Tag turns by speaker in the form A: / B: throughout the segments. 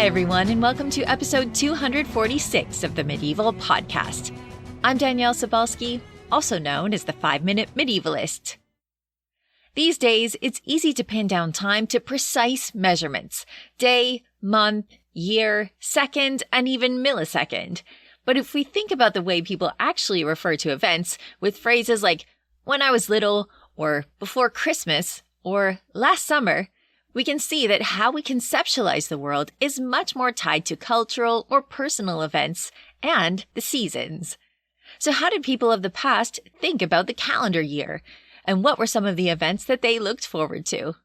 A: Hi, everyone, and welcome to episode 246 of the Medieval Podcast. I'm Danièle Sobalski, also known as the 5-Minute Medievalist. These days, it's easy to pin down time to precise measurements: day, month, year, second, and even millisecond. But if we think about the way people actually refer to events with phrases like "when I was little," or "before Christmas," or "last summer," we can see that how we conceptualize the world is much more tied to cultural or personal events and the seasons. So how did people of the past think about the calendar year? And what were some of the events that they looked forward to?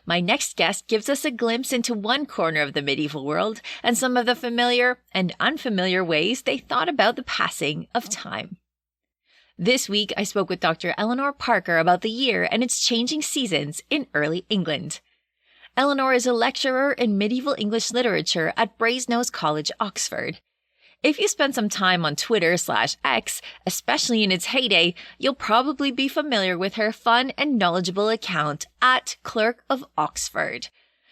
A: My next guest gives us a glimpse into one corner of the medieval world and some of the familiar and unfamiliar ways they thought about the passing of time. This week, I spoke with Dr. Eleanor Parker about the year and its changing seasons in early England. Eleanor is a lecturer in medieval English literature at Brasenose College, Oxford. If you spend some time on Twitter/X, especially in its heyday, you'll probably be familiar with her fun and knowledgeable account at Clerk of Oxford.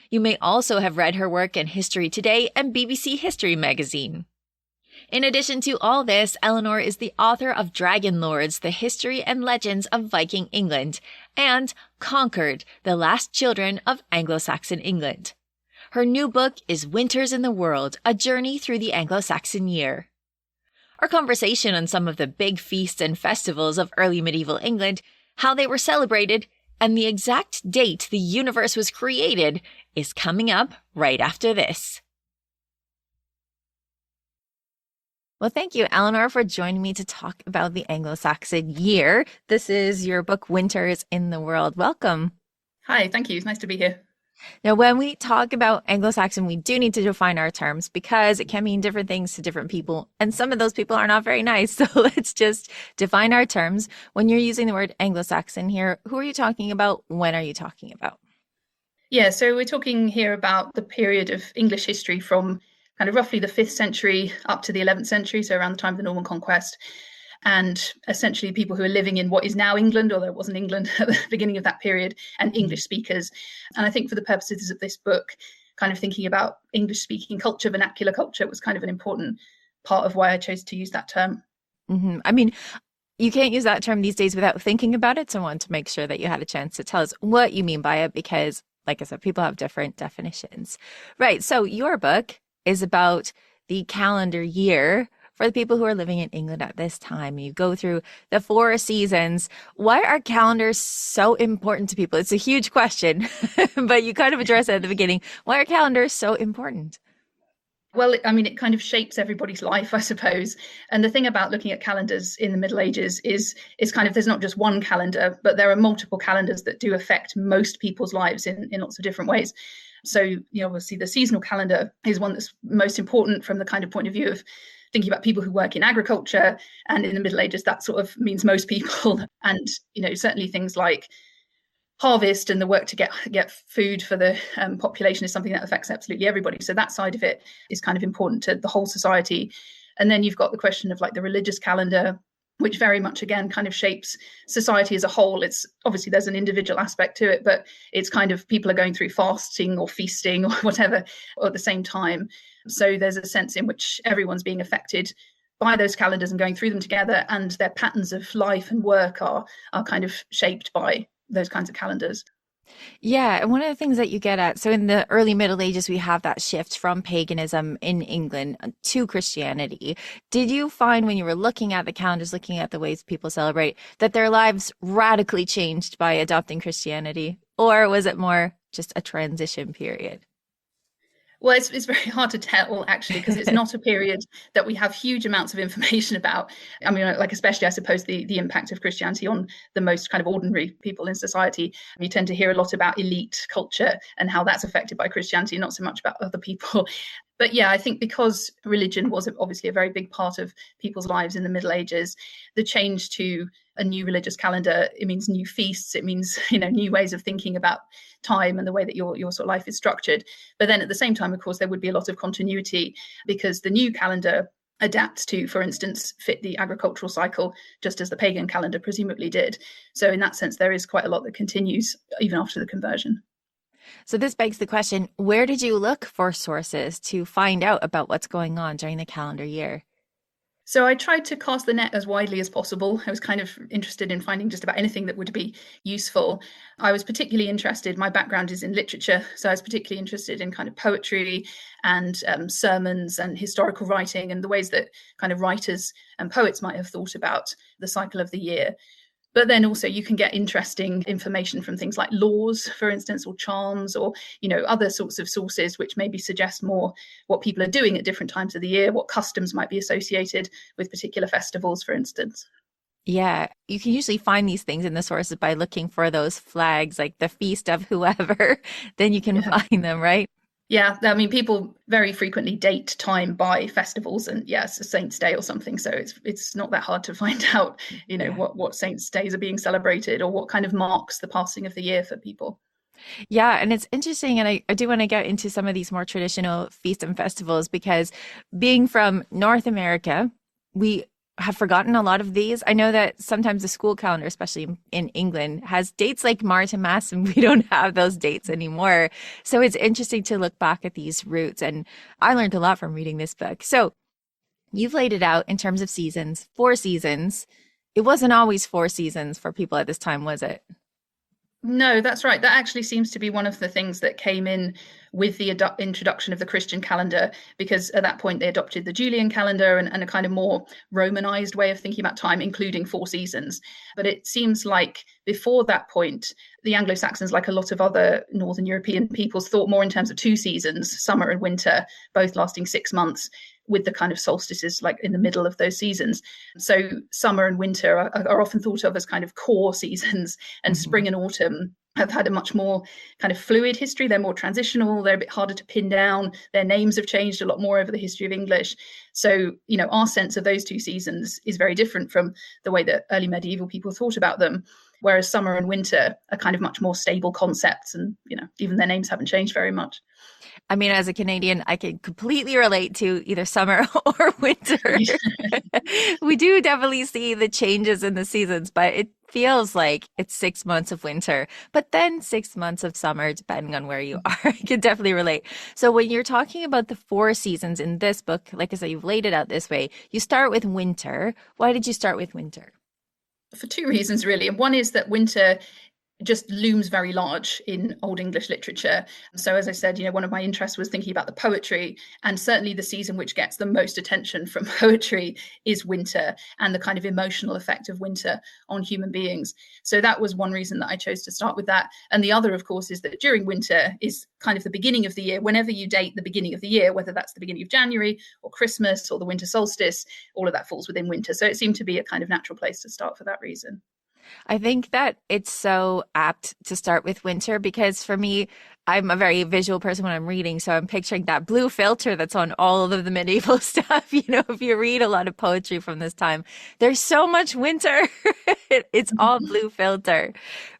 A: You may also have read her work in History Today and BBC History magazine. In addition to all this, Eleanor is the author of Dragon Lords, The History and Legends of Viking England, and Conquered, The Last Children of Anglo-Saxon England. Her new book is Winters in the World, A Journey Through the Anglo-Saxon Year. Our conversation on some of the big feasts and festivals of early medieval England, how they were celebrated, and the exact date the universe was created is coming up right after this. Well, thank you, Eleanor, for joining me to talk about the Anglo-Saxon Year. This is your book, Winters in the World. Welcome.
B: Hi, thank you. It's nice to be here.
A: Now, when we talk about Anglo-Saxon, we do need to define our terms because it can mean different things to different people. And some of those people are not very nice. So let's just define our terms. When you're using the word Anglo-Saxon here, who are you talking about? When are you talking about?
B: Yeah, so we're talking here about the period of English history from kind of roughly the 5th century up to the 11th century, so around the time of the Norman Conquest. And essentially people who are living in what is now England, although it wasn't England at the beginning of that period, and English speakers. And I think for the purposes of this book, kind of thinking about English speaking culture, vernacular culture was kind of an important part of why I chose to use that term.
A: Mm-hmm. I mean, you can't use that term these days without thinking about it. So I wanted to make sure that you had a chance to tell us what you mean by it, because like I said, people have different definitions. Right. So your book is about the calendar year for the people who are living in England at this time. You go through the 4 seasons. Why are calendars so important to people? It's a huge question, but you kind of address it at the beginning. Why are calendars so important?
B: Well, I mean, it kind of shapes everybody's life, I suppose. And the thing about looking at calendars in the Middle Ages is kind of, there's not just one calendar, but there are multiple calendars that do affect most people's lives in lots of different ways. So, you know, obviously the seasonal calendar is one that's most important from the kind of point of view of thinking about people who work in agriculture. And in the Middle Ages, that sort of means most people. And, you know, certainly things like harvest and the work to get food for the population is something that affects absolutely everybody. So that side of it is kind of important to the whole society. And then you've got the question of like the religious calendar, which very much, again, kind of shapes society as a whole. It's obviously there's an individual aspect to it, but it's kind of people are going through fasting or feasting or whatever at the same time. So there's a sense in which everyone's being affected by those calendars and going through them together, and their patterns of life and work are kind of shaped by those kinds of calendars.
A: Yeah, and one of the things that you get at, so in the early Middle Ages, we have that shift from paganism in England to Christianity. Did you find when you were looking at the calendars, looking at the ways people celebrate, that their lives radically changed by adopting Christianity? Or was it more just a transition period?
B: Well, it's very hard to tell, actually, because it's not a period that we have huge amounts of information about. I mean, like, especially, I suppose, the impact of Christianity on the most kind of ordinary people in society. You tend to hear a lot about elite culture and how that's affected by Christianity, not so much about other people. But yeah, I think because religion was obviously a very big part of people's lives in the Middle Ages, the change to a new religious calendar, it means new feasts, it means, you know, new ways of thinking about time and the way that your sort of life is structured. But then at the same time, of course, there would be a lot of continuity because the new calendar adapts to, for instance, fit the agricultural cycle, just as the pagan calendar presumably did. So in that sense, there is quite a lot that continues even after the conversion.
A: So this begs the question, where did you look for sources to find out about what's going on during the calendar year?
B: So I tried to cast the net as widely as possible. I was kind of interested in finding just about anything that would be useful. I was particularly interested, my background is in literature, so I was particularly interested in kind of poetry and sermons and historical writing and the ways that kind of writers and poets might have thought about the cycle of the year. But then also you can get interesting information from things like laws, for instance, or charms, or other sorts of sources which maybe suggest more what people are doing at different times of the year, what customs might be associated with particular festivals, for instance.
A: Yeah, you can usually find these things in the sources by looking for those flags, like the feast of whoever, then you can find them, right?
B: Yeah, I mean, people very frequently date time by festivals, and yes, a saint's day or something. So it's not that hard to find out, what saints' days are being celebrated or what kind of marks the passing of the year for people.
A: Yeah, and it's interesting, and I do want to get into some of these more traditional feasts and festivals because being from North America, we have forgotten a lot of these. I know that sometimes the school calendar, especially in England, has dates like Martinmas, and we don't have those dates anymore. So it's interesting to look back at these roots, and I learned a lot from reading this book. So you've laid it out in terms of seasons, 4 seasons. It wasn't always 4 seasons for people at this time, was it?
B: No, that's right. That actually seems to be one of the things that came in with the introduction of the Christian calendar, because at that point they adopted the Julian calendar and a kind of more Romanized way of thinking about time, including 4 seasons. But it seems like before that point, the Anglo-Saxons, like a lot of other Northern European peoples, thought more in terms of 2 seasons, summer and winter, both lasting 6 months, with the kind of solstices like in the middle of those seasons. So summer and winter are often thought of as kind of core seasons, and spring and autumn have had a much more kind of fluid history. They're more transitional. They're a bit harder to pin down. Their names have changed a lot more over the history of English. So, our sense of those 2 seasons is very different from the way that early medieval people thought about them. Whereas summer and winter are kind of much more stable concepts, and, even their names haven't changed very much.
A: I mean, as a Canadian, I can completely relate to either summer or winter. We do definitely see the changes in the seasons, but it feels like it's 6 months of winter, but then 6 months of summer, depending on where you are. I can definitely relate. So when you're talking about the 4 seasons in this book, like I said, you've laid it out this way. You start with winter. Why did you start with winter?
B: For 2 reasons, really. And one is that winter just looms very large in Old English literature. So as I said, one of my interests was thinking about the poetry, and certainly the season which gets the most attention from poetry is winter, and the kind of emotional effect of winter on human beings. So that was one reason that I chose to start with that. And the other, of course, is that during winter is kind of the beginning of the year. Whenever you date the beginning of the year, whether that's the beginning of January or Christmas or the winter solstice, all of that falls within winter. So it seemed to be a kind of natural place to start for that reason.
A: I think that it's so apt to start with winter because for me, I'm a very visual person when I'm reading. So I'm picturing that blue filter that's on all of the medieval stuff. If you read a lot of poetry from this time, there's so much winter. It's all blue filter.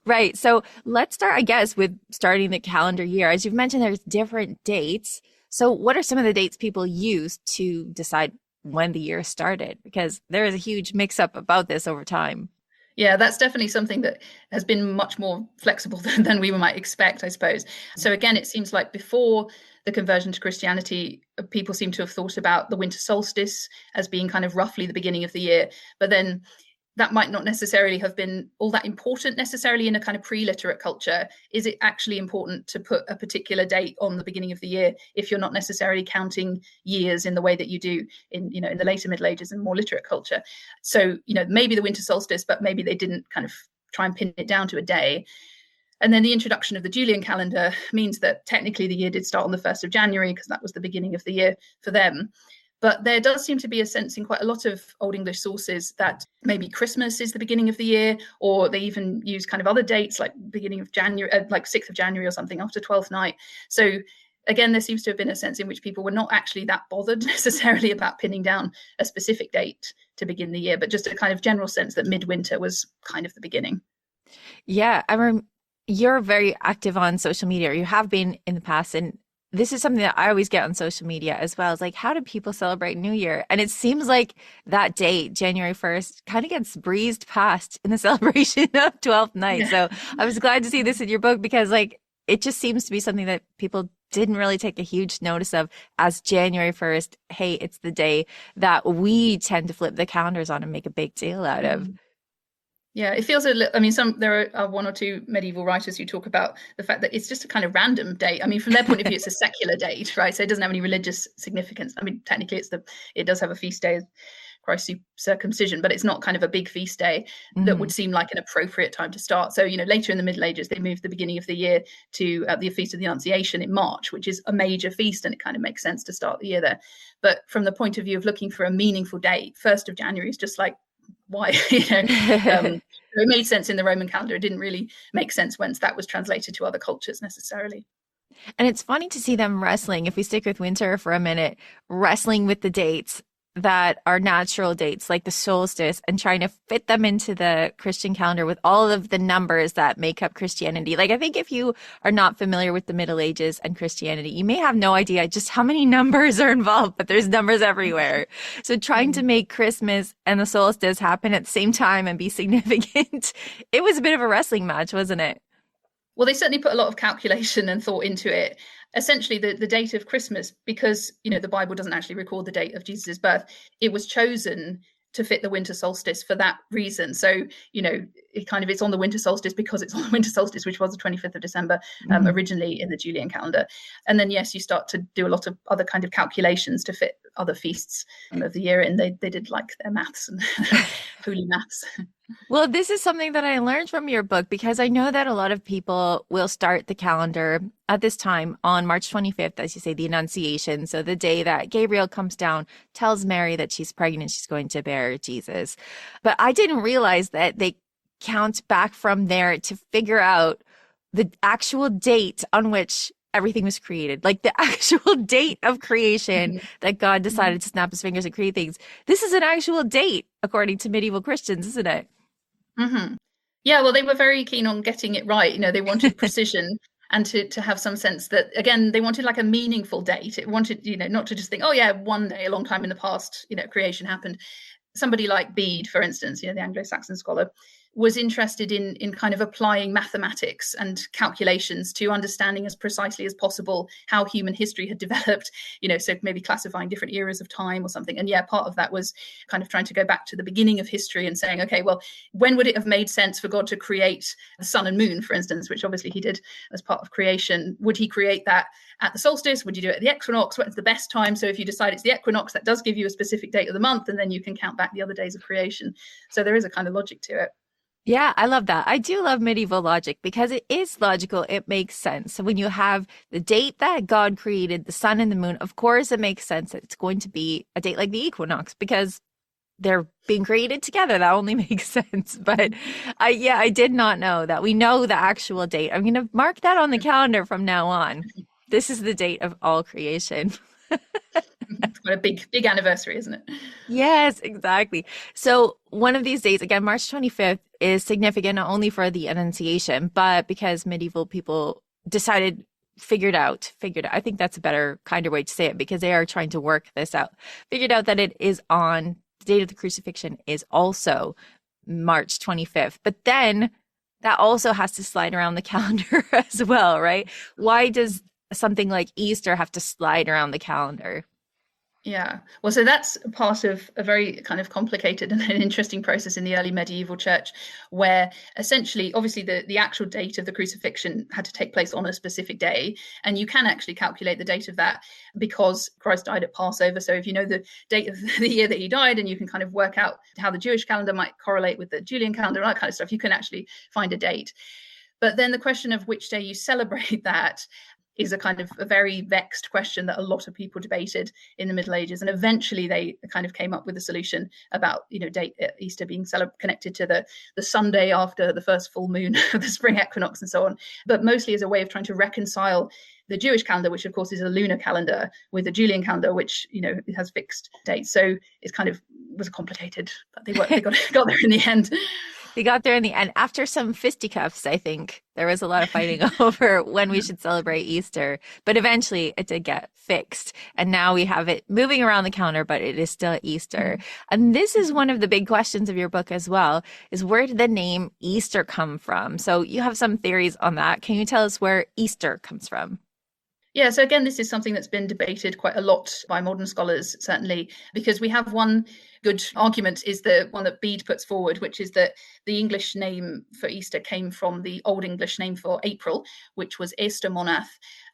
A: Right. So let's start, I guess, with starting the calendar year. As you've mentioned, there's different dates. So what are some of the dates people use to decide when the year started? Because there is a huge mix up about this over time.
B: Yeah, that's definitely something that has been much more flexible than we might expect, I suppose. So again, it seems like before the conversion to Christianity, people seem to have thought about the winter solstice as being kind of roughly the beginning of the year. But then that might not necessarily have been all that important necessarily in a kind of pre-literate culture. Is it actually important to put a particular date on the beginning of the year if you're not necessarily counting years in the way that you do in the later Middle Ages and more literate culture? So, maybe the winter solstice, but maybe they didn't kind of try and pin it down to a day. And then the introduction of the Julian calendar means that technically the year did start on the 1st of January because that was the beginning of the year for them. But there does seem to be a sense in quite a lot of Old English sources that maybe Christmas is the beginning of the year, or they even use kind of other dates like beginning of January, like 6th of January or something after 12th night. So again, there seems to have been a sense in which people were not actually that bothered necessarily about pinning down a specific date to begin the year, but just a kind of general sense that midwinter was kind of the beginning.
A: Yeah, you're very active on social media, or you have been in the past, and this is something that I always get on social media as well. It's like, how do people celebrate New Year? And it seems like that date, January 1st, kind of gets breezed past in the celebration of 12th night. So I was glad to see this in your book because, like, it just seems to be something that people didn't really take a huge notice of as January 1st. Hey, it's the day that we tend to flip the calendars on and make a big deal out of.
B: Yeah, it feels a little, I mean, there are one or two medieval writers who talk about the fact that it's just a kind of random date. I mean, from their point of view, it's a secular date, right? So it doesn't have any religious significance. I mean, technically it does have a feast day, Christ's circumcision, but it's not kind of a big feast day that would seem like an appropriate time to start. So, later in the Middle Ages, they moved the beginning of the year to the Feast of the Annunciation in March, which is a major feast, and it kind of makes sense to start the year there. But from the point of view of looking for a meaningful date, 1st of January is just like, why? It made sense in the Roman calendar. It didn't really make sense once that was translated to other cultures necessarily.
A: And it's funny to see them wrestling, if we stick with winter for a minute, wrestling with the dates that are natural dates like the solstice and trying to fit them into the Christian calendar with all of the numbers that make up Christianity. Like, I think if you are not familiar with the Middle Ages and Christianity, you may have no idea just how many numbers are involved, but there's numbers everywhere. So trying to make Christmas and the solstice happen at the same time and be significant, it was a bit of a wrestling match, wasn't it?
B: Well, they certainly put a lot of calculation and thought into it. Essentially, the date of Christmas, because the Bible doesn't actually record the date of Jesus's birth, it was chosen to fit the winter solstice for that reason. So, it's on the winter solstice because it's on the winter solstice, which was the 25th of December, originally in the Julian calendar. And then, yes, you start to do a lot of other kind of calculations to fit other feasts of the year. And they did like their maths and holy maths.
A: Well, this is something that I learned from your book, because I know that a lot of people will start the calendar at this time on March 25th, as you say, the Annunciation. So the day that Gabriel comes down, tells Mary that she's pregnant, she's going to bear Jesus. But I didn't realize that they count back from there to figure out the actual date on which everything was created, like the actual date of creation that God decided to snap his fingers and create things. This is an actual date, according to medieval Christians, isn't it?
B: Yeah, well, they were very keen on getting it right. They wanted precision and to have some sense that, again, they wanted like a meaningful date. It wanted, not to just think, oh yeah, one day, a long time in the past, creation happened. Somebody like Bede, for instance, the Anglo-Saxon scholar, was interested in kind of applying mathematics and calculations to understanding as precisely as possible how human history had developed, so maybe classifying different eras of time or something. And yeah, part of that was kind of trying to go back to the beginning of history and saying, okay, well, when would it have made sense for God to create the sun and moon, for instance, which obviously he did as part of creation? Would he create that at the solstice? Would you do it at the equinox? What's the best time? So if you decide it's the equinox, that does give you a specific date of the month, and then you can count back the other days of creation. So there is a kind of logic to it.
A: Yeah, I love that. I do love medieval logic because it is logical. It makes sense. So when you have the date that God created the sun and the moon, of course, it makes sense that it's going to be a date like the equinox because they're being created together. That only makes sense. But I did not know that. We know the actual date. I'm going to mark that on the calendar from now on. This is the date of all creation.
B: It's quite a big anniversary, isn't it?
A: Yes, exactly. So one of these days, again, March 25th is significant not only for the Annunciation, but because medieval people figured out, I think that's a better, kinder way to say it, because they are trying to work this out, figured out that it is on the date of the crucifixion is also March 25th. But then that also has to slide around the calendar as well, right? Why does something like Easter have to slide around the calendar?
B: Yeah, well, so that's part of a very kind of complicated and an interesting process in the early medieval church, where essentially, obviously, the actual date of the crucifixion had to take place on a specific day. And you can actually calculate the date of that because Christ died at Passover. So if you know the date of the year that he died, and you can kind of work out how the Jewish calendar might correlate with the Julian calendar, and that kind of stuff, you can actually find a date. But then the question of which day you celebrate that is a kind of a very vexed question that a lot of people debated in the Middle Ages. And eventually they kind of came up with a solution about, date Easter being connected to the Sunday after the first full moon of the spring equinox and so on, but mostly as a way of trying to reconcile the Jewish calendar, which of course is a lunar calendar, with the Julian calendar, which, it has fixed dates. So it's kind of was complicated, but they got there in the end.
A: They got there in the end after some fisticuffs, I think. There was a lot of fighting over when we should celebrate Easter, but eventually it did get fixed. And now we have it moving around the calendar, but it is still Easter. And this is one of the big questions of your book as well, is where did the name Easter come from? So you have some theories on that. Can you tell us where Easter comes from?
B: Yeah, so again, this is something that's been debated quite a lot by modern scholars, certainly, because we have one good argument is the one that Bede puts forward, which is that the English name for Easter came from the Old English name for April, which was Easter Monath.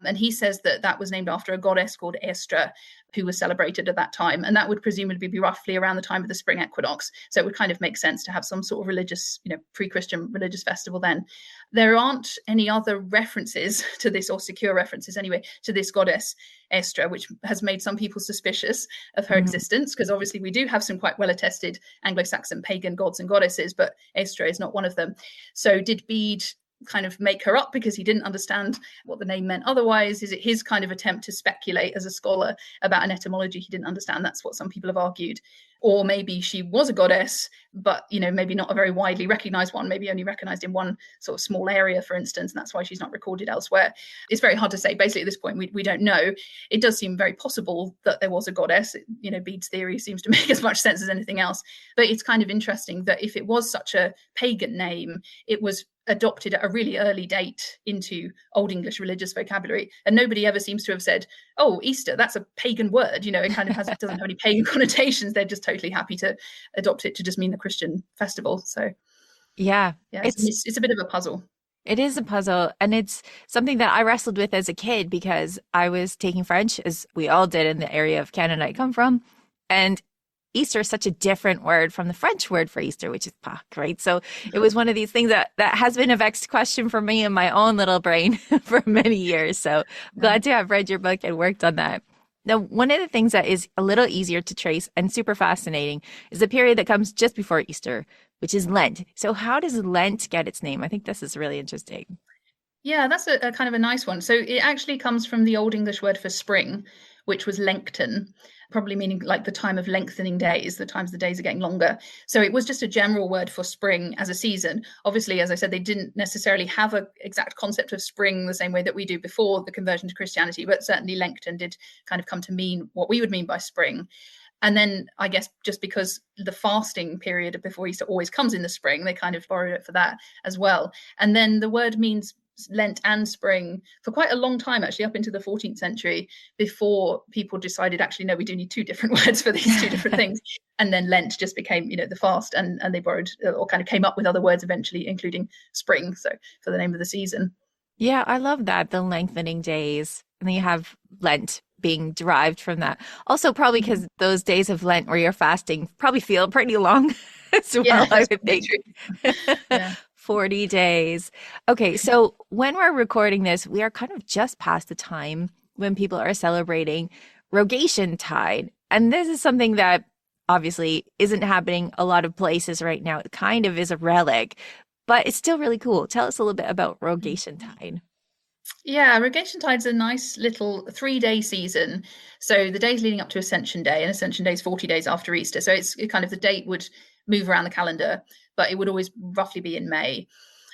B: And he says that that was named after a goddess called Estra, who was celebrated at that time. And that would presumably be roughly around the time of the spring equinox. So it would kind of make sense to have some sort of religious, pre-Christian religious festival then. There aren't any other references to this, or secure references anyway, to this goddess Estra, which has made some people suspicious of her existence, because obviously we do have some quite well-attested Anglo-Saxon pagan gods and goddesses, but Estra is not one of them. So did Bede kind of make her up because he didn't understand what the name meant otherwise? Is it his kind of attempt to speculate as a scholar about an etymology he didn't understand? That's what some people have argued. Or maybe she was a goddess, but maybe not a very widely recognized one, maybe only recognized in one sort of small area, for instance, and that's why she's not recorded elsewhere. It's very hard to say. Basically, at this point, we don't know. It does seem very possible that there was a goddess. Bede's theory seems to make as much sense as anything else. But it's kind of interesting that if it was such a pagan name, it was adopted at a really early date into Old English religious vocabulary, and nobody ever seems to have said, "Oh, Easter, that's a pagan word." It kind of doesn't have any pagan connotations. They're just totally happy to adopt it to just mean the Christian festival. So,
A: yeah,
B: it's a bit of a puzzle.
A: It is a puzzle, and it's something that I wrestled with as a kid because I was taking French, as we all did in the area of Canada I come from, and Easter is such a different word from the French word for Easter, which is Pâques, right? So it was one of these things that has been a vexed question for me in my own little brain for many years. So I'm glad to have read your book and worked on that. Now, one of the things that is a little easier to trace and super fascinating is the period that comes just before Easter, which is Lent. So how does Lent get its name? I think this is really interesting.
B: Yeah, that's a kind of a nice one. So it actually comes from the Old English word for spring, which was lengthen, probably meaning like the time of lengthening days, the times the days are getting longer. So it was just a general word for spring as a season. Obviously, as I said, they didn't necessarily have an exact concept of spring the same way that we do before the conversion to Christianity, but certainly lengthen did kind of come to mean what we would mean by spring. And then I guess just because the fasting period before Easter always comes in the spring, they kind of borrowed it for that as well. And then the word means Lent and spring for quite a long time, actually up into the 14th century, before people decided, actually, no, we do need two different words for these two different things. And then Lent just became, the fast, and they borrowed or kind of came up with other words eventually, including spring, so for the name of the season.
A: Yeah, I love that, the lengthening days. And then you have Lent being derived from that. Also, probably because those days of Lent where you're fasting probably feel pretty long as well, yeah, I would think. Yeah. 40 days. Okay, so when we're recording this, we are kind of just past the time when people are celebrating Rogation Tide. And this is something that obviously isn't happening a lot of places right now. It kind of is a relic, but it's still really cool. Tell us a little bit about Rogation Tide.
B: Yeah, Rogation Tide's a nice little 3-day season. So the days leading up to Ascension Day, and Ascension Day is 40 days after Easter. So it's kind of the date would move around the calendar, but it would always roughly be in May.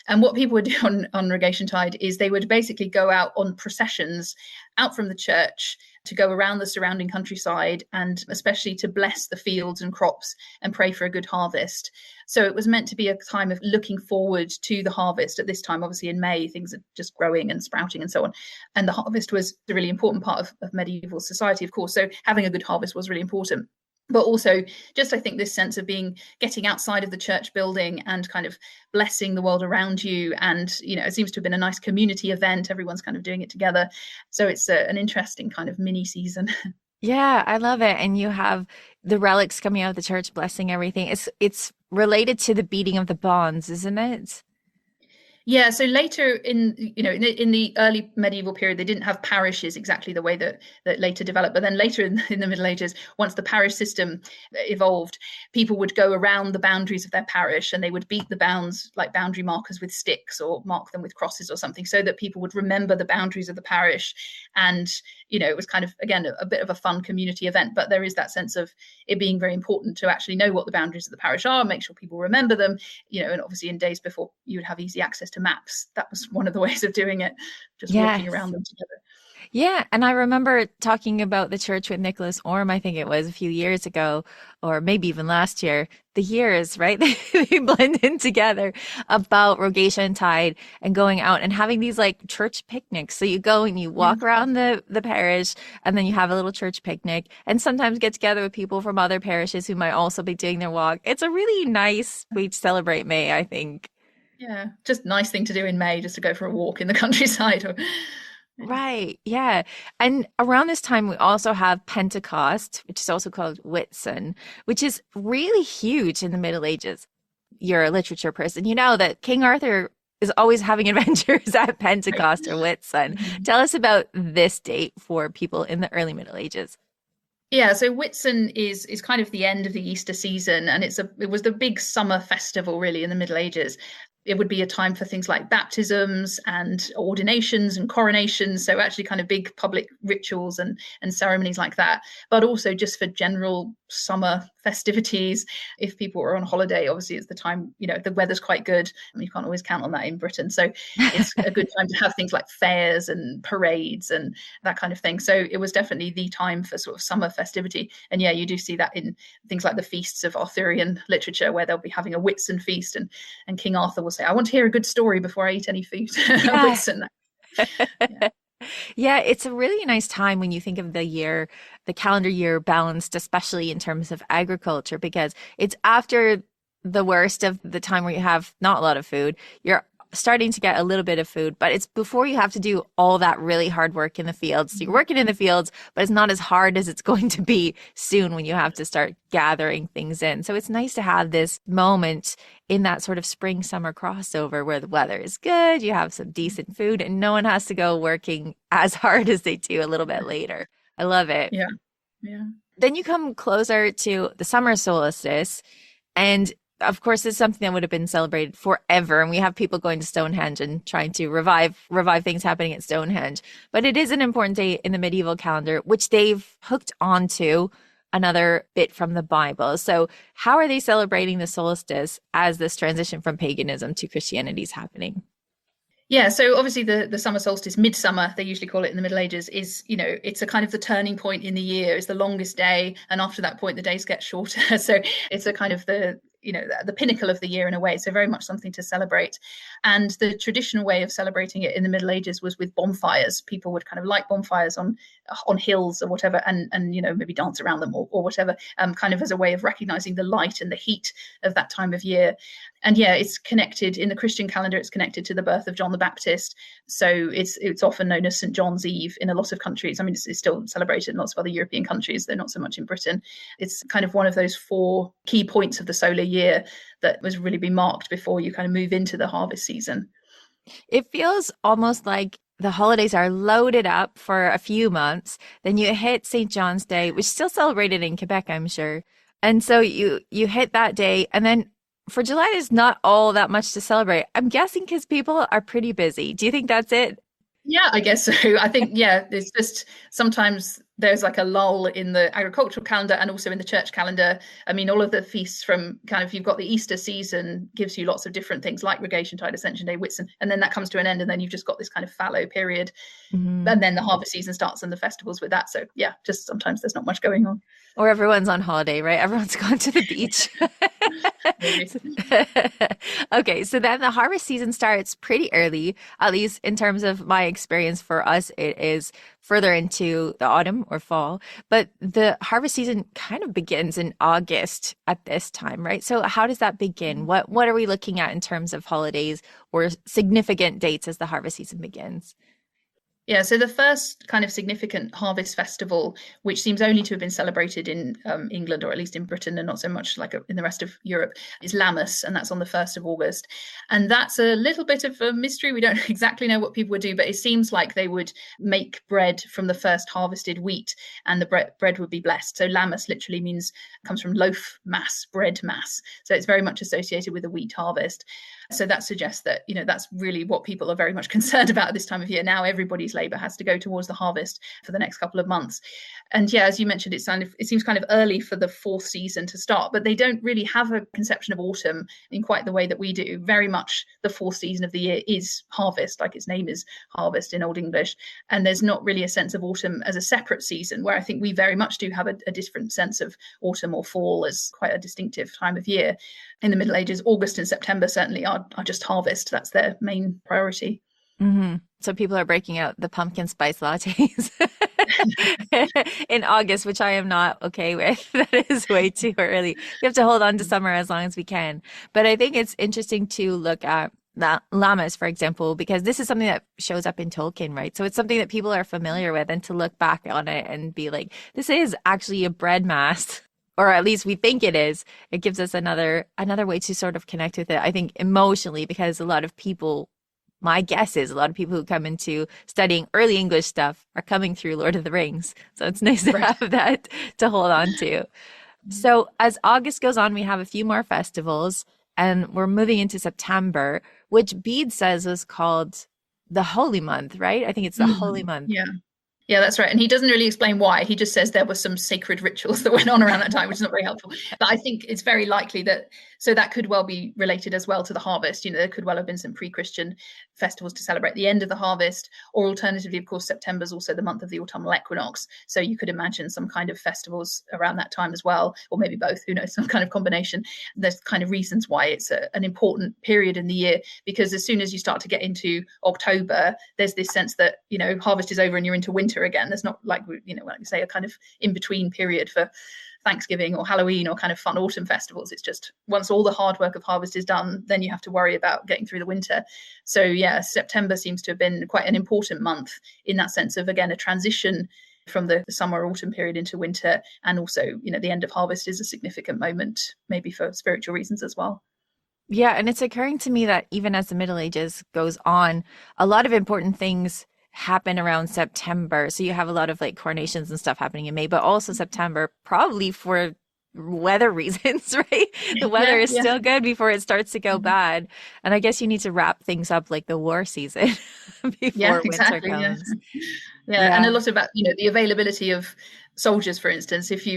B: And what people would do on Rogation Tide is they would basically go out on processions out from the church to go around the surrounding countryside, and especially to bless the fields and crops and pray for a good harvest. So it was meant to be a time of looking forward to the harvest. At this time, obviously in May, things are just growing and sprouting and so on. And the harvest was a really important part of medieval society, of course. So having a good harvest was really important. But also just, I think, this sense of getting outside of the church building and kind of blessing the world around you. And, it seems to have been a nice community event. Everyone's kind of doing it together. So it's an interesting kind of mini season.
A: Yeah, I love it. And you have the relics coming out of the church, blessing everything. It's related to the beating of the bonds, isn't it?
B: Yeah, so later in the early medieval period, they didn't have parishes exactly the way that later developed. But then later in the Middle Ages, once the parish system evolved, people would go around the boundaries of their parish and they would beat the bounds like boundary markers with sticks or mark them with crosses or something, so that people would remember the boundaries of the parish and it was kind of, again, a bit of a fun community event, but there is that sense of it being very important to actually know what the boundaries of the parish are, make sure people remember them, and obviously in days before you would have easy access to maps, that was one of the ways of doing it, just walking around them together.
A: Yeah, and I remember talking about the church with Nicholas Orme, I think it was a few years ago, or maybe even last year. The years, right? They blend in together about Rogation Tide and going out and having these like church picnics. So you go and you walk around the parish, and then you have a little church picnic, and sometimes get together with people from other parishes who might also be doing their walk. It's a really nice way to celebrate May, I think.
B: Yeah, just nice thing to do in May, just to go for a walk in the countryside.
A: Right. Yeah. And around this time, we also have Pentecost, which is also called Whitsun, which is really huge in the Middle Ages. You're a literature person. You know that King Arthur is always having adventures at Pentecost or Whitsun. Tell us about this date for people in the early Middle Ages.
B: Yeah, so Whitsun is kind of the end of the Easter season, and it was the big summer festival really in the Middle Ages. It would be a time for things like baptisms and ordinations and coronations, so actually kind of big public rituals and ceremonies like that, but also just for general summer festivities. If people are on holiday, obviously it's the time, the weather's quite good. I mean, you can't always count on that in Britain, so it's a good time to have things like fairs and parades and that kind of thing. So it was definitely the time for sort of summer festivity. And yeah, you do see that in things like the feasts of Arthurian literature, where they'll be having a Whitsun feast, and King Arthur will say, I want to hear a good story before I eat any food.
A: Yeah.
B: Whitsun.
A: Yeah. Yeah, it's a really nice time when you think of the year, the calendar year balanced, especially in terms of agriculture, because it's after the worst of the time where you have not a lot of food. You're starting to get a little bit of food, but it's before you have to do all that really hard work in the fields. So you're working in the fields, but it's not as hard as it's going to be soon when you have to start gathering things in. So it's nice to have this moment in that sort of spring summer crossover where the weather is good, you have some decent food, and no one has to go working as hard as they do a little bit later. I love it.
B: Yeah. Yeah.
A: Then you come closer to the summer solstice, and of course, it's something that would have been celebrated forever. And we have people going to Stonehenge and trying to revive things happening at Stonehenge. But it is an important day in the medieval calendar, which they've hooked onto another bit from the Bible. So how are they celebrating the solstice as this transition from paganism to Christianity is happening?
B: Yeah, so obviously the summer solstice, Midsummer, they usually call it in the Middle Ages, is, it's a kind of the turning point in the year. It's the longest day, and after that point, the days get shorter. So it's a kind of the pinnacle of the year in a way. So very much something to celebrate. And the traditional way of celebrating it in the Middle Ages was with bonfires. People would kind of light bonfires on hills or whatever, and maybe dance around them or whatever, kind of as a way of recognizing the light and the heat of that time of year. And yeah, it's connected in the Christian calendar. It's connected to the birth of John the Baptist. So it's often known as St. John's Eve in a lot of countries. I mean, it's still celebrated in lots of other European countries, though not so much in Britain. It's kind of one of those 4 key points of the solar year that was really be marked before you kind of move into the harvest season.
A: It feels almost like the holidays are loaded up for a few months. Then you hit St. John's Day, which is still celebrated in Quebec, I'm sure. And so you hit that day, and then for July, there's not all that much to celebrate. I'm guessing because people are pretty busy. Do you think that's it?
B: Yeah, I guess so. I think, there's just sometimes there's like a lull in the agricultural calendar and also in the church calendar. I mean, all of the feasts from kind of, you've got the Easter season gives you lots of different things like Rogation Tide, Ascension Day, Whitsun, and then that comes to an end, and then you've just got this kind of fallow period. Mm-hmm. And then the harvest season starts and the festivals with that. So yeah, just sometimes there's not much going on.
A: Or everyone's on holiday, right? Everyone's gone to the beach. Okay, so then the harvest season starts pretty early, at least in terms of my experience. For us, it is further into the autumn or fall, but the harvest season kind of begins in August at this time, right? So how does that begin? What are we looking at in terms of holidays or significant dates as the harvest season begins?
B: Yeah, so the first kind of significant harvest festival, which seems only to have been celebrated in England, or at least in Britain, and not so much like in the rest of Europe, is Lammas, and that's on the 1st of August. And that's a little bit of a mystery. We don't exactly know what people would do, but it seems like they would make bread from the first harvested wheat, and the bread would be blessed. So Lammas literally comes from loaf mass, bread mass. So it's very much associated with the wheat harvest. So that suggests that, that's really what people are very much concerned about at this time of year. Now everybody's labor has to go towards the harvest for the next couple of months. And yeah, as you mentioned, it seems kind of early for the fourth season to start, but they don't really have a conception of autumn in quite the way that we do. Very much the fourth season of the year is harvest, like its name is harvest in Old English. And there's not really a sense of autumn as a separate season, where I think we very much do have a different sense of autumn or fall as quite a distinctive time of year. In the Middle Ages, August and September certainly are just harvest. That's their main priority.
A: Mm-hmm. So people are breaking out the pumpkin spice lattes in August, which I am not okay with. That is way too early. We have to hold on to summer as long as we can. But I think it's interesting to look at the llamas, for example, because this is something that shows up in Tolkien, right? So it's something that people are familiar with, and to look back on it and be like, this is actually a bread mast. Or at least we think it is. It gives us another way to sort of connect with it, I think, emotionally, because a lot of people, my guess is a lot of people who come into studying early English stuff are coming through Lord of the Rings. So it's nice to have that to hold on to. So as August goes on, we have a few more festivals, and we're moving into September, which Bede says was called the Holy Month, right? I think it's the Holy Month.
B: Yeah. Yeah, that's right. And he doesn't really explain why. He just says there were some sacred rituals that went on around that time, which is not very helpful. But I think it's very likely that could well be related as well to the harvest. There could well have been some pre-Christian festivals to celebrate the end of the harvest, or alternatively, of course, September is also the month of the autumnal equinox. So you could imagine some kind of festivals around that time as well, or maybe both, who knows, some kind of combination. There's kind of reasons why it's an important period in the year, because as soon as you start to get into October, there's this sense that, harvest is over and you're into winter again. There's not like we say a kind of in-between period for Thanksgiving or Halloween or kind of fun autumn festivals. It's just once all the hard work of harvest is done, then you have to worry about getting through the winter. So yeah, September seems to have been quite an important month in that sense of, again, a transition from the summer autumn period into winter. And also, the end of harvest is a significant moment, maybe for spiritual reasons as well.
A: Yeah, and it's occurring to me that even as the Middle Ages goes on, a lot of important things happen around September. So you have a lot of like coronations and stuff happening in May, but also September, probably for weather reasons, right? The weather is still good before it starts to go bad. And I guess you need to wrap things up like the war season before winter comes.
B: Yeah. And a lot about, the availability of soldiers, for instance. If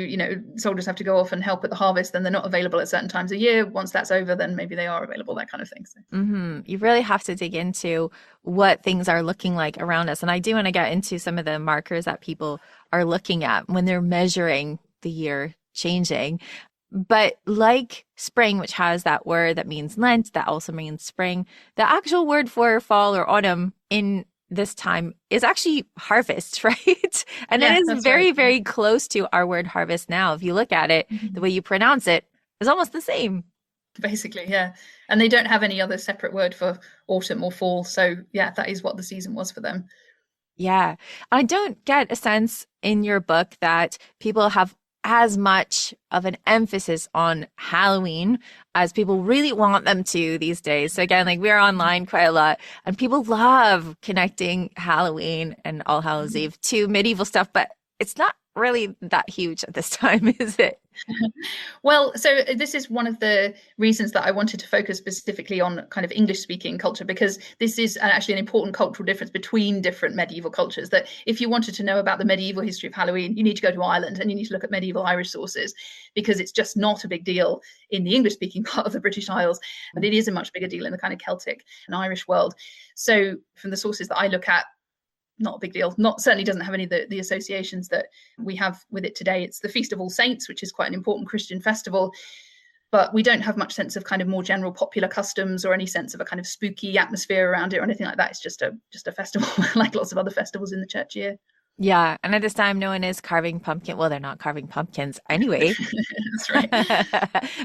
B: soldiers have to go off and help at the harvest, then they're not available at certain times of year. Once that's over, then maybe they are available, that kind of thing. So.
A: You really have to dig into what things are looking like around us. And I do want to get into some of the markers that people are looking at when they're measuring the year changing. But like spring, which has that word that means Lent, that also means spring, the actual word for fall or autumn in this time is actually harvest, right? And it is very, very close to our word harvest now. If you look at it, the way you pronounce it is almost the same.
B: Basically, yeah. And they don't have any other separate word for autumn or fall. So yeah, that is what the season was for them.
A: Yeah. I don't get a sense in your book that people have as much of an emphasis on Halloween as people really want them to these days. So again, like we're online quite a lot and people love connecting Halloween and All Hallows Eve to medieval stuff, but it's not really that huge at this time, is it?
B: Well, so this is one of the reasons that I wanted to focus specifically on kind of English speaking culture, because this is actually an important cultural difference between different medieval cultures. That if you wanted to know about the medieval history of Halloween, you need to go to Ireland and you need to look at medieval Irish sources, because it's just not a big deal in the English speaking part of the British Isles, but it is a much bigger deal in the kind of Celtic and Irish world. So from the sources that I look at, not a big deal. Certainly doesn't have any of the associations that we have with it today. It's the Feast of All Saints, which is quite an important Christian festival, but we don't have much sense of kind of more general popular customs or any sense of a kind of spooky atmosphere around it or anything like that. It's just a festival like lots of other festivals in the church year.
A: Yeah. And at this time, no one is carving pumpkin. Well, they're not carving pumpkins anyway.
B: That's right.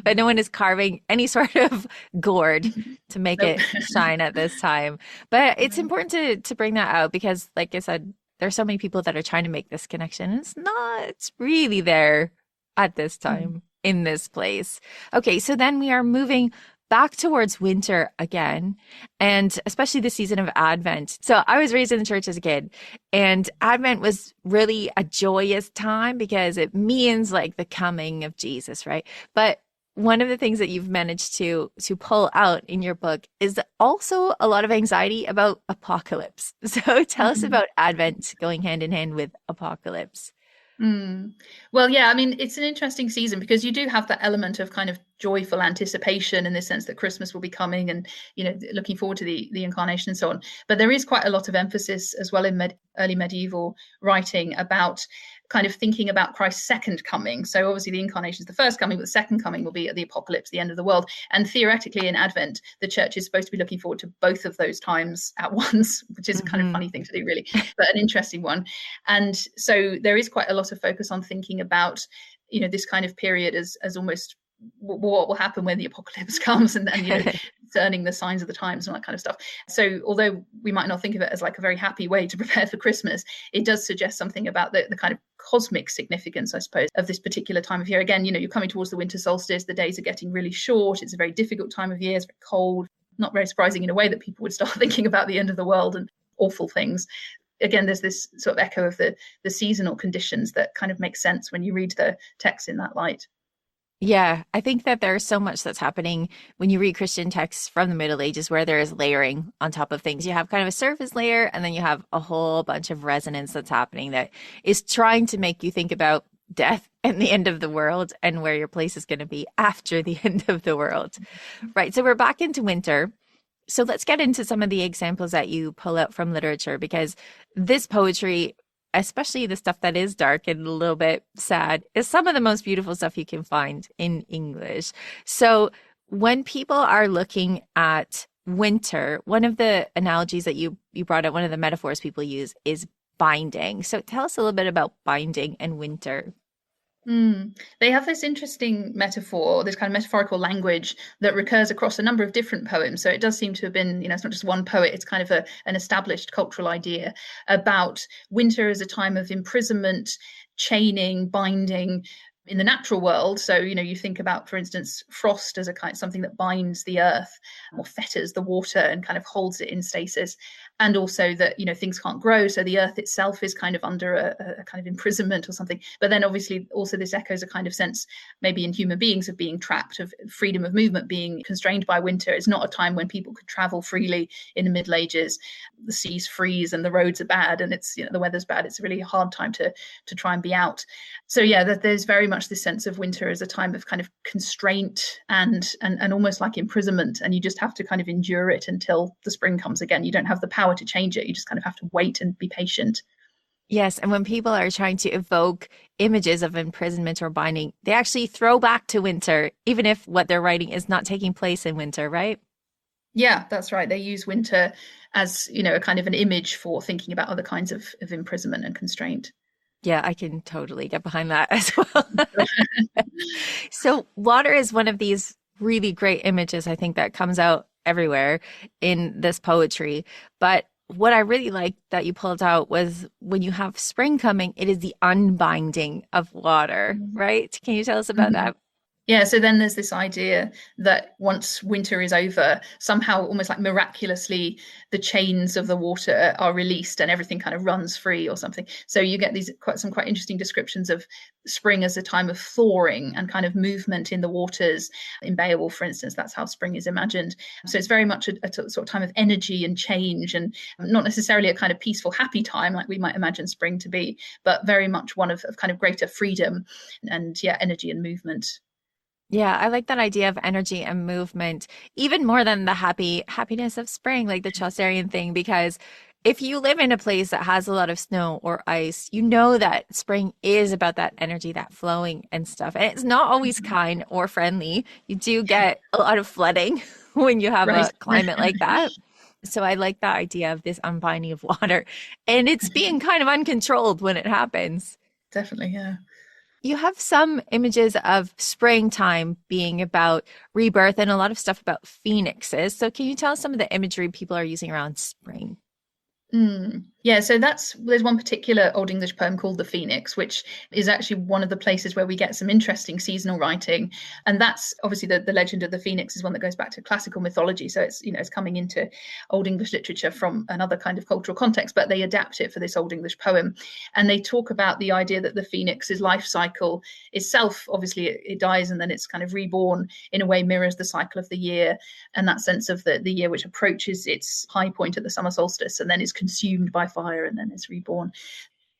A: But no one is carving any sort of gourd to make it shine at this time. But it's important to bring that out because, like I said, there's so many people that are trying to make this connection. It's really there at this time in this place. Okay. So then we are moving back towards winter again, and especially the season of Advent. So I was raised in the church as a kid, and Advent was really a joyous time because it means like the coming of Jesus, right? But one of the things that you've managed to pull out in your book is also a lot of anxiety about apocalypse. So tell us about Advent going hand in hand with apocalypse.
B: Well, yeah, I mean, it's an interesting season because you do have that element of kind of joyful anticipation in the sense that Christmas will be coming and, looking forward to the incarnation and so on. But there is quite a lot of emphasis as well in early medieval writing about kind of thinking about Christ's second coming. So obviously the incarnation is the first coming, but the second coming will be at the apocalypse, the end of the world. And theoretically in Advent, the church is supposed to be looking forward to both of those times at once, which is a kind of funny thing to do, really, but an interesting one. And so there is quite a lot of focus on thinking about, this kind of period as almost what will happen when the apocalypse comes and discerning the signs of the times and all that kind of stuff. So although we might not think of it as like a very happy way to prepare for Christmas, it does suggest something about the kind of cosmic significance, I suppose, of this particular time of year. Again, you're coming towards the winter solstice, the days are getting really short, it's a very difficult time of year, it's very cold, not very surprising in a way that people would start thinking about the end of the world and awful things. Again, there's this sort of echo of the seasonal conditions that kind of makes sense when you read the text in that light.
A: Yeah, I think that there's so much that's happening when you read Christian texts from the Middle Ages where there is layering on top of things. You have kind of a surface layer, and then you have a whole bunch of resonance that's happening that is trying to make you think about death and the end of the world and where your place is going to be after the end of the world. Right. So we're back into winter. So let's get into some of the examples that you pull out from literature, because this poetry, especially the stuff that is dark and a little bit sad, is some of the most beautiful stuff you can find in English. So when people are looking at winter, one of the analogies that you brought out, one of the metaphors people use is binding. So tell us a little bit about binding and winter.
B: They have this interesting metaphor, this kind of metaphorical language that recurs across a number of different poems. So it does seem to have been, it's not just one poet, it's kind of an established cultural idea about winter as a time of imprisonment, chaining, binding in the natural world. So, you think about, for instance, frost as a kind of something that binds the earth or fetters the water and kind of holds it in stasis. And also that, things can't grow. So the earth itself is kind of under a kind of imprisonment or something. But then obviously also this echoes a kind of sense maybe in human beings of being trapped, of freedom of movement being constrained by winter. It's not a time when people could travel freely in the Middle Ages. The seas freeze and the roads are bad and it's, the weather's bad. It's a really hard time to try and be out. So yeah, there's very much this sense of winter as a time of kind of constraint and almost like imprisonment. And you just have to kind of endure it until the spring comes again. You don't have the power to change it. You just kind of have to wait and be patient.
A: Yes. And when people are trying to evoke images of imprisonment or binding, they actually throw back to winter, even if what they're writing is not taking place in winter, right?
B: Yeah, that's right. They use winter as, a kind of an image for thinking about other kinds of imprisonment and constraint.
A: Yeah, I can totally get behind that as well. So water is one of these really great images, I think, that comes out everywhere in this poetry. But what I really liked that you pulled out was when you have spring coming, it is the unbinding of water, right? Can you tell us about that?
B: Yeah, so then there's this idea that once winter is over, somehow almost like miraculously, the chains of the water are released and everything kind of runs free or something. So you get these quite interesting descriptions of spring as a time of thawing and kind of movement in the waters. In Beowulf, for instance, that's how spring is imagined. So it's very much a sort of time of energy and change, and not necessarily a kind of peaceful, happy time like we might imagine spring to be, but very much one of kind of greater freedom and energy and movement.
A: Yeah, I like that idea of energy and movement, even more than the happiness of spring, like the Chaucerian thing, because if you live in a place that has a lot of snow or ice, you know that spring is about that energy, that flowing and stuff. And it's not always kind or friendly. You do get a lot of flooding when you have a climate like that. So I like that idea of this unbinding of water, and it's being kind of uncontrolled when it happens.
B: Definitely, yeah.
A: You have some images of springtime being about rebirth and a lot of stuff about phoenixes. So can you tell us some of the imagery people are using around spring?
B: Yeah, so there's one particular Old English poem called The Phoenix, which is actually one of the places where we get some interesting seasonal writing. And that's obviously the legend of the Phoenix is one that goes back to classical mythology. So it's, it's coming into Old English literature from another kind of cultural context, but they adapt it for this Old English poem. And they talk about the idea that the Phoenix's life cycle itself, obviously it dies and then it's kind of reborn, in a way mirrors the cycle of the year, and that sense of the year which approaches its high point at the summer solstice and then is consumed by fire and then is reborn.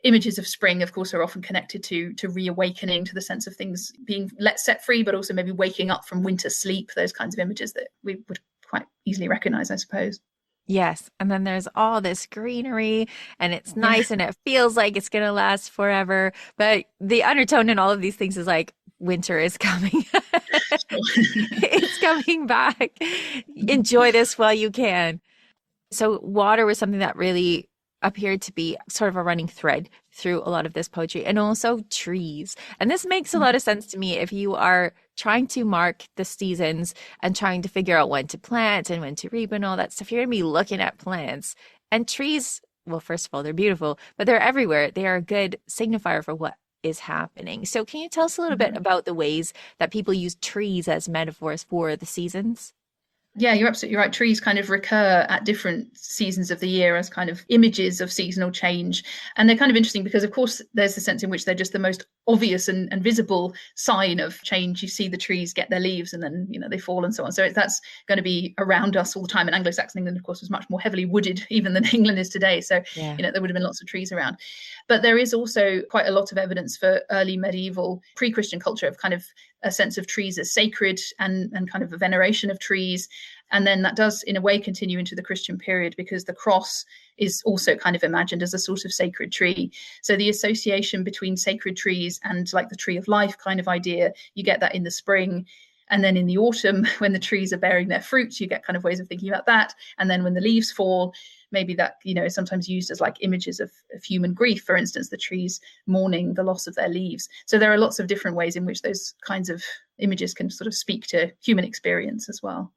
B: Images of spring, of course, are often connected to reawakening, to the sense of things being set free, but also maybe waking up from winter sleep, those kinds of images that we would quite easily recognize, I suppose.
A: Yes. And then there's all this greenery and it's nice and it feels like it's going to last forever. But the undertone in all of these things is like winter is coming. It's coming back. Enjoy this while you can. So water was something that really appeared to be sort of a running thread through a lot of this poetry, and also trees. And this makes a lot of sense to me if you are trying to mark the seasons and trying to figure out when to plant and when to reap and all that stuff. You're going to be looking at plants and trees. Well, first of all, they're beautiful, but they're everywhere. They are a good signifier for what is happening. So can you tell us a little bit about the ways that people use trees as metaphors for the seasons?
B: Yeah, you're absolutely right. Trees kind of recur at different seasons of the year as kind of images of seasonal change. And they're kind of interesting because, of course, there's the sense in which they're just the most obvious and visible sign of change. You see the trees get their leaves and then, they fall and so on. So that's going to be around us all the time. And Anglo-Saxon England, of course, was much more heavily wooded even than England is today. So,
A: Yeah.
B: there would have been lots of trees around. But there is also quite a lot of evidence for early medieval pre-Christian culture of kind of a sense of trees as sacred and kind of a veneration of trees. And then that does, in a way, continue into the Christian period because the cross is also kind of imagined as a sort of sacred tree. So the association between sacred trees and like the tree of life kind of idea, you get that in the spring. And then in the autumn, when the trees are bearing their fruits, you get kind of ways of thinking about that. And then when the leaves fall, maybe that, is sometimes used as like images of human grief, for instance, the trees mourning the loss of their leaves. So there are lots of different ways in which those kinds of images can sort of speak to human experience as well.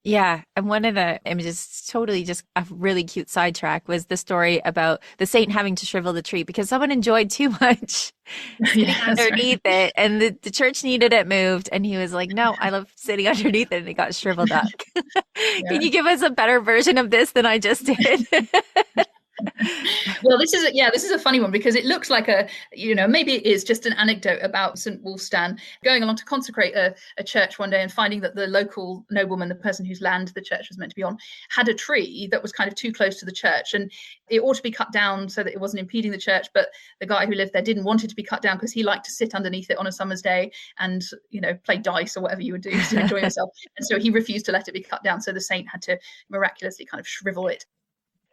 A: Yeah. And one of the images, totally just a really cute sidetrack, was the story about the saint having to shrivel the tree because someone enjoyed too much sitting underneath it. And the church needed it moved. And he was like, no, I love sitting underneath it. And it got shriveled up. Can you give us a better version of this than I just did?
B: Well, this is a funny one because it looks like maybe it is just an anecdote about St. Wulfstan going along to consecrate a church one day and finding that the local nobleman, the person whose land the church was meant to be on, had a tree that was kind of too close to the church and it ought to be cut down so that it wasn't impeding the church. But the guy who lived there didn't want it to be cut down because he liked to sit underneath it on a summer's day and, play dice or whatever you would do to enjoy yourself. And so he refused to let it be cut down. So the saint had to miraculously kind of shrivel it.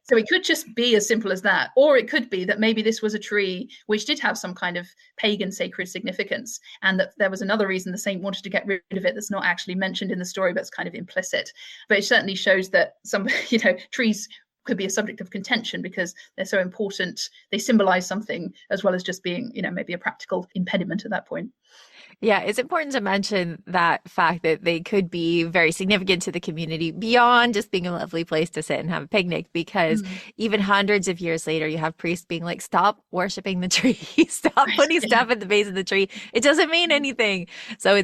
B: So it could just be as simple as that, or it could be that maybe this was a tree which did have some kind of pagan sacred significance, and that there was another reason the saint wanted to get rid of it that's not actually mentioned in the story, but it's kind of implicit. But it certainly shows that some, trees could be a subject of contention because they're so important. They symbolize something as well as just being, maybe a practical impediment at that point.
A: Yeah, it's important to mention that fact that they could be very significant to the community beyond just being a lovely place to sit and have a picnic, because even hundreds of years later, you have priests being like, stop worshiping the tree, stop putting stuff at the base of the tree. It doesn't mean anything. So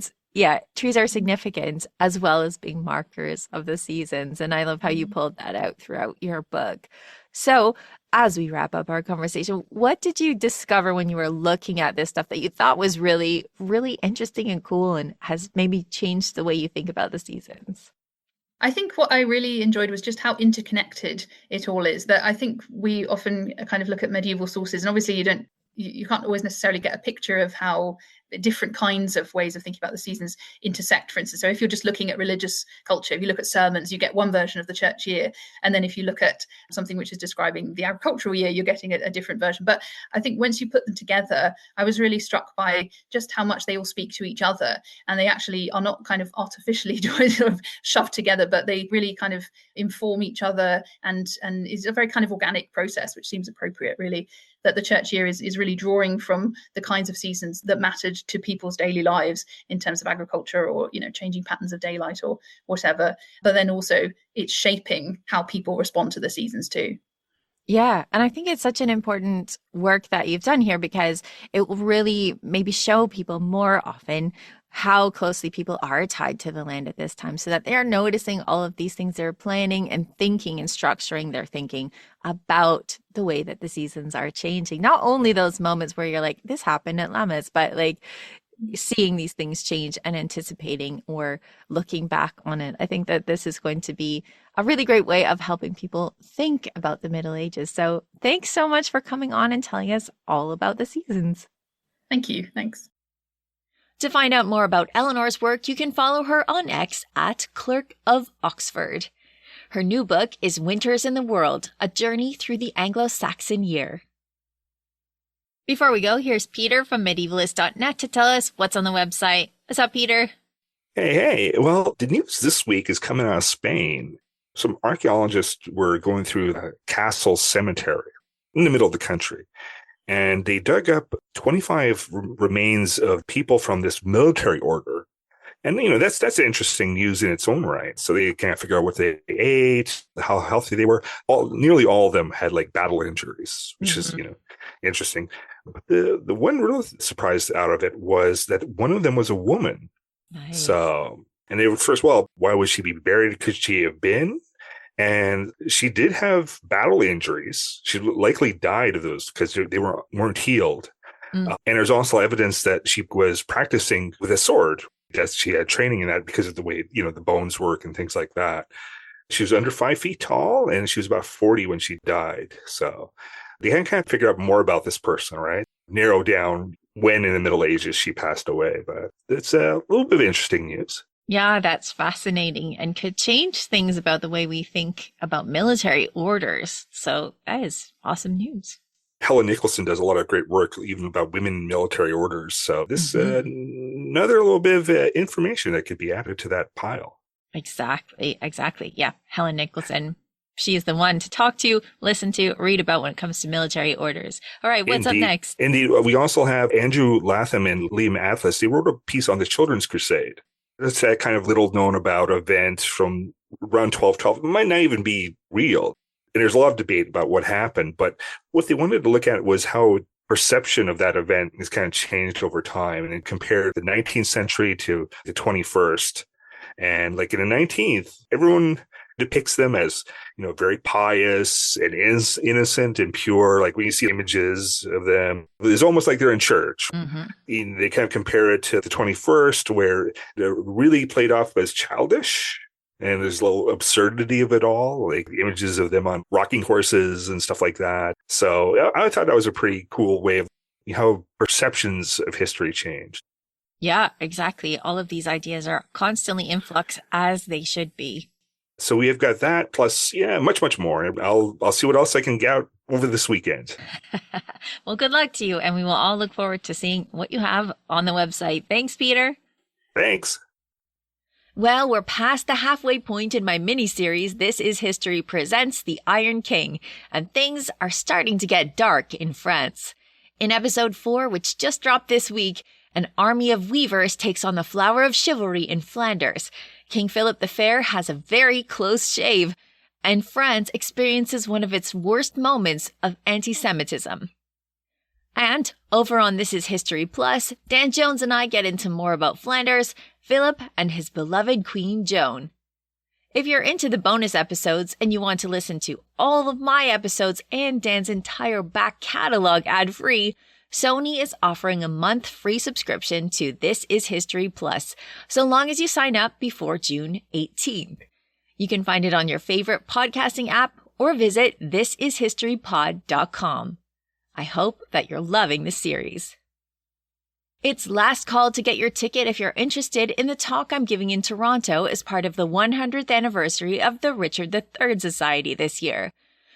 A: trees are significant as well as being markers of the seasons. And I love how you pulled that out throughout your book. So as we wrap up our conversation, what did you discover when you were looking at this stuff that you thought was really, really interesting and cool and has maybe changed the way you think about the seasons?
B: I think what I really enjoyed was just how interconnected it all is. That I think we often kind of look at medieval sources, and obviously you can't always necessarily get a picture of how different kinds of ways of thinking about the seasons intersect, for instance. So if you're just looking at religious culture, if you look at sermons, you get one version of the church year. And then if you look at something which is describing the agricultural year, you're getting a different version. But I think once you put them together, I was really struck by just how much they all speak to each other. And they actually are not kind of artificially sort of shoved together, but they really kind of inform each other. And is a very kind of organic process, which seems appropriate, really, that the church year is really drawing from the kinds of seasons that mattered to people's daily lives in terms of agriculture or, changing patterns of daylight or whatever. But then also it's shaping how people respond to the seasons too.
A: Yeah. And I think it's such an important work that you've done here because it will really maybe show people more often how closely people are tied to the land at this time so that they're noticing all of these things they're planning and thinking and structuring their thinking about the way that the seasons are changing. Not only those moments where you're like, this happened at Lammas, but like seeing these things change and anticipating or looking back on it. I think that this is going to be a really great way of helping people think about the Middle Ages. So thanks so much for coming on and telling us all about the seasons.
B: Thank you. Thanks.
A: To find out more about Eleanor's work, you can follow her on X at Clerk of Oxford. Her new book is Winters in the World, A Journey Through the Anglo-Saxon Year. Before we go, here's Peter from medievalist.net to tell us what's on the website. What's up, Peter?
C: Hey. Well, the news this week is coming out of Spain. Some archaeologists were going through the castle cemetery in the middle of the country, and they dug up 25 remains of people from this military order. And, that's interesting news in its own right. So they can't figure out what they ate, how healthy they were. Nearly all of them had like battle injuries, which is, interesting. But the one real surprise out of it was that one of them was a woman.
A: Nice.
C: So, and they were first, well, why would she be buried? Could she have been? And she did have battle injuries. She likely died of those because they weren't healed. And there's also evidence that she was practicing with a sword. That she had training in that because of the way, the bones work and things like that. She was under 5 feet tall and she was about 40 when she died. So they can't figure out more about this person, right? Narrow down when in the Middle Ages she passed away. But it's a little bit of interesting news.
A: Yeah, that's fascinating and could change things about the way we think about military orders. So that is awesome news.
C: Helen Nicholson does a lot of great work, even about women in military orders. So this another little bit of information that could be added to that pile.
A: Exactly. Yeah, Helen Nicholson. She is the one to talk to, listen to, read about when it comes to military orders. All right, what's up next?
C: Indeed. We also have Andrew Latham and Liam Atlas. They wrote a piece on the Children's Crusade. That's that kind of little known about event from around 1212. It might not even be real. And there's a lot of debate about what happened, but what they wanted to look at was how perception of that event has kind of changed over time and compare the 19th century to the 21st. And like in the 19th, everyone depicts them as, very pious and innocent and pure. Like when you see images of them, it's almost like they're in church. They kind of compare it to the 21st, where they're really played off as childish. And there's a little absurdity of it all, like images of them on rocking horses and stuff like that. So I thought that was a pretty cool way of how perceptions of history change.
A: Yeah, exactly. All of these ideas are constantly in flux, as they should be.
C: So we have got that plus, much, much more. I'll see what else I can get out over this weekend.
A: Well, good luck to you. And we will all look forward to seeing what you have on the website. Thanks, Peter.
C: Thanks.
A: Well, we're past the halfway point in my mini-series, This is History Presents The Iron King, and things are starting to get dark in France. In episode 4, which just dropped this week, an army of weavers takes on the flower of chivalry in Flanders. King Philip the Fair has a very close shave, and France experiences one of its worst moments of anti-Semitism. And over on This is History Plus, Dan Jones and I get into more about Flanders, Philip, and his beloved Queen Joan. If you're into the bonus episodes and you want to listen to all of my episodes and Dan's entire back catalog ad-free, Sony is offering a month free subscription to This is History Plus, so long as you sign up before June 18th. You can find it on your favorite podcasting app or visit thisishistorypod.com. I hope that you're loving the series. It's last call to get your ticket if you're interested in the talk I'm giving in Toronto as part of the 100th anniversary of the Richard III Society this year.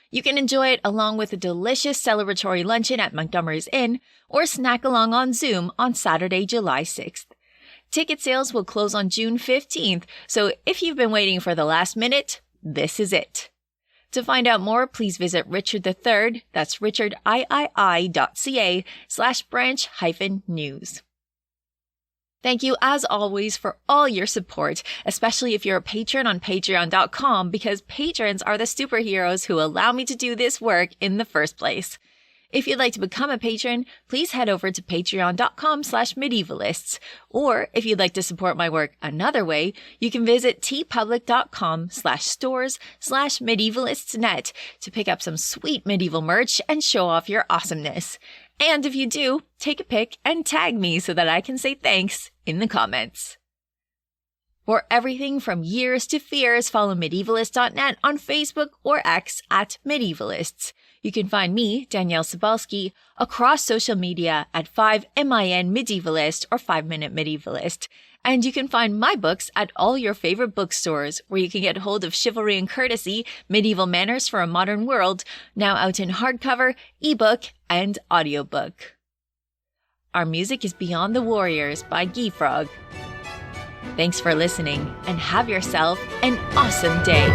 A: You can enjoy it along with a delicious celebratory luncheon at Montgomery's Inn or snack along on Zoom on Saturday, July 6th. Ticket sales will close on June 15th, so if you've been waiting for the last minute, this is it. To find out more, please visit Richard III, that's richardii.ca/branch-news. Thank you, as always, for all your support, especially if you're a patron on patreon.com, because patrons are the superheroes who allow me to do this work in the first place. If you'd like to become a patron, please head over to patreon.com/medievalists. Or if you'd like to support my work another way, you can visit tpublic.com/stores/medievalistsnet to pick up some sweet medieval merch and show off your awesomeness. And if you do, take a pic and tag me so that I can say thanks in the comments. For everything from years to fears, follow medievalist.net on Facebook or X at medievalists. You can find me, Danièle Sobalski, across social media at 5MIN Medievalist or 5 Minute Medievalist. And you can find my books at all your favorite bookstores, where you can get hold of Chivalry and Courtesy, Medieval Manners for a Modern World, now out in hardcover, ebook, and audiobook. Our music is Beyond the Warriors by Guy Frog. Thanks for listening, and have yourself an awesome day.